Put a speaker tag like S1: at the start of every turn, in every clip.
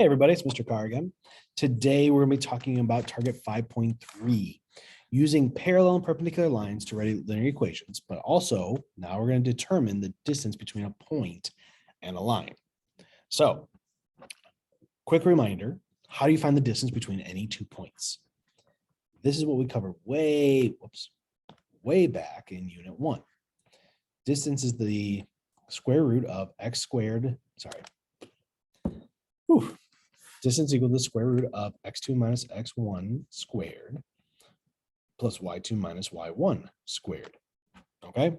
S1: Hey everybody, it's Mr. Carr again. Today we're going to be talking about target 5.3 using parallel and perpendicular lines to write linear equations, but also now we're going to determine the distance between a point and a line. So, quick reminder, how do you find the distance between any 2 points? This is what we covered way back in unit 1. Distance is the square root of x squared, distance equal to the square root of x2 minus x1 squared plus y2 minus y1 squared. Okay.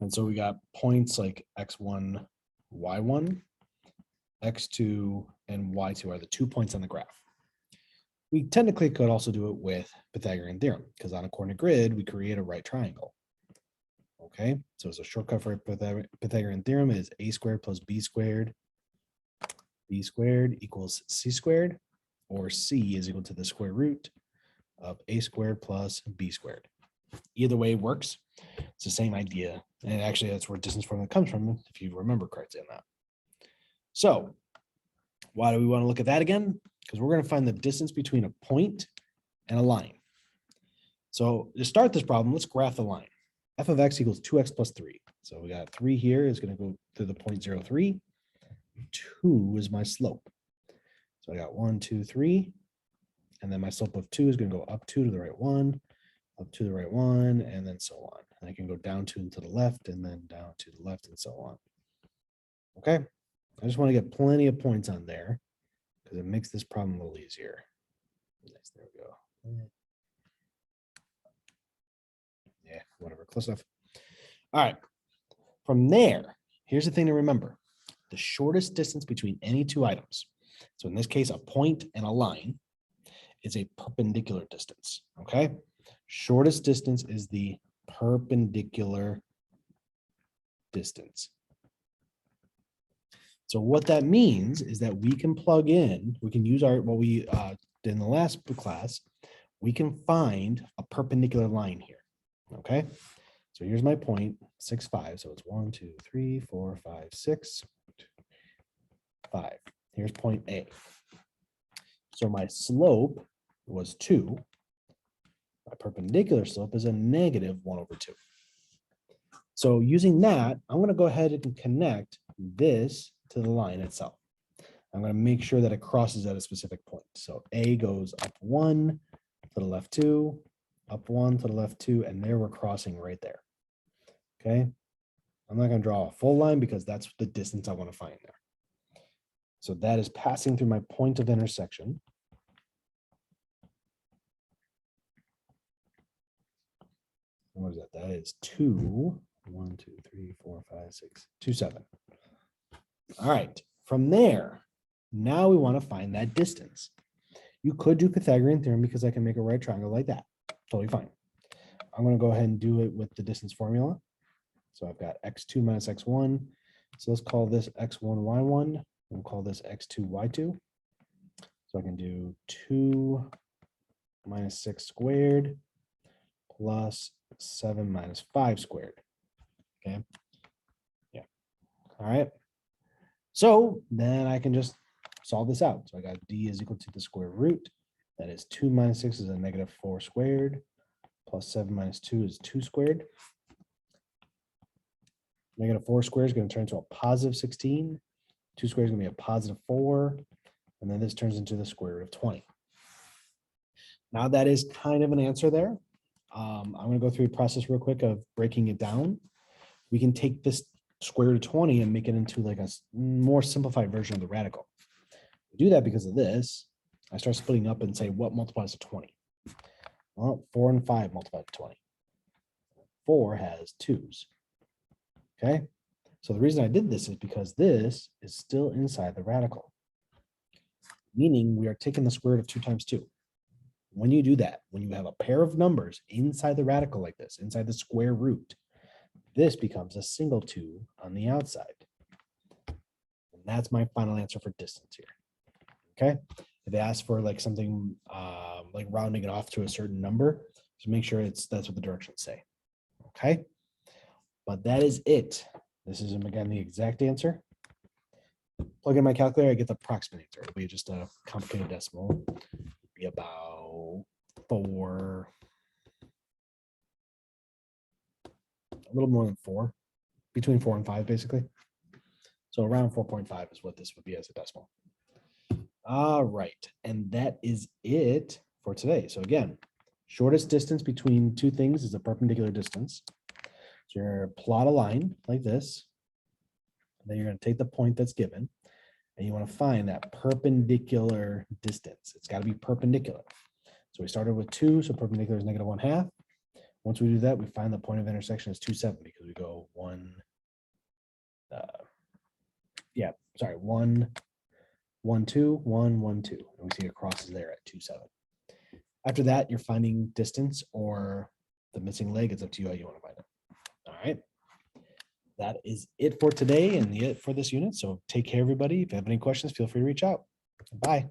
S1: And so we got points like x1, y1, x2, and y2 are the 2 points on the graph. We technically could also do it with Pythagorean theorem because on a coordinate grid, we create a right triangle. Okay. So as a shortcut for Pythagorean theorem is a squared plus b squared equals c squared, or c is equal to the square root of a squared plus b squared. Either way works. It's the same idea. And actually, that's where distance formula comes from, if you remember correctly on that. So why do we want to look at that again? Because we're going to find the distance between a point and a line. So to start this problem, let's graph the line. F of x equals 2x plus 3. So we got 3 here is going to go through the point 0, 3. 2 is my slope. So I got 1, 2, 3. And then my slope of 2 is going to go up 2 to the right 1, up to the right 1, and then so on. And I can go down 2 and to the left, and then down to the left, and so on. Okay. I just want to get plenty of points on there because it makes this problem a little easier. Nice. There we go. Yeah, whatever. Close enough. All right. From there, here's the thing to remember. The shortest distance between any two items, so in this case, a point and a line, is a perpendicular distance, okay? Shortest distance is the perpendicular distance. So what that means is that we can plug in, we can use what we did in the last class, we can find a perpendicular line here, okay? So here's my point, 6, 5. So it's 1, 2, 3, 4, 5, 6, 5. Here's point A. So my slope was 2. My perpendicular slope is a negative 1 over 2. So using that, I'm going to go ahead and connect this to the line itself. I'm going to make sure that it crosses at a specific point. So A goes up 1, to the left 2, up 1, to the left 2, and there we're crossing right there. Okay. I'm not going to draw a full line because that's the distance I want to find there. So that is passing through my point of intersection. What is that? That is 2, 1, 2, 3, 4, 5, 6, 2, 7. All right. From there, now we want to find that distance. You could do Pythagorean theorem because I can make a right triangle like that. Totally fine. I'm going to go ahead and do it with the distance formula. So I've got x2 minus x1. So let's call this x1, y1. We'll call this x2, y2. So I can do 2 minus 6 squared plus 7 minus 5 squared. Okay. Yeah. All right. So then I can just solve this out. So I got d is equal to the square root. That is 2 minus 6 is a negative 4 squared. Plus 7 minus 2 is 2 squared. Negative 4 squared is going to turn into a positive 16. 2 squared is going to be a positive 4. And then this turns into the square root of 20. Now that is kind of an answer there. I'm going to go through the process real quick of breaking it down. We can take this square root of 20 and make it into like a more simplified version of the radical. We do that because of this. I start splitting up and say what multiplies to 20. Well, 4 and 5 multiply to 20. 4 has 2's. Okay. So the reason I did this is because this is still inside the radical, meaning we are taking the square root of 2 times 2. When you do that, when you have a pair of numbers inside the radical like this, inside the square root, this becomes a single 2 on the outside. And that's my final answer for distance here. Okay. If they ask for like something like rounding it off to a certain number, just make sure that's what the directions say. Okay. But that is it. This is, again, the exact answer. plug in my calculator, I get the approximate answer. It'll be just a complicated decimal. It'll be about 4, a little more than 4, between 4 and 5, basically. So around 4.5 is what this would be as a decimal. All right, and that is it for today. So again, shortest distance between two things is a perpendicular distance. So you're going to plot a line like this. And then you're going to take the point that's given, and you want to find that perpendicular distance. It's got to be perpendicular. So we started with 2, so perpendicular is -1/2. Once we do that, we find the point of intersection is 2, 7, because we go 1, 1, 1, 2, 1, 1, 2. And we see it crosses there at 2, 7. After that, you're finding distance or the missing leg. It's up to you how you want to find it. All right. That is it for today and it for this unit. So take care, everybody. If you have any questions, feel free to reach out. Bye.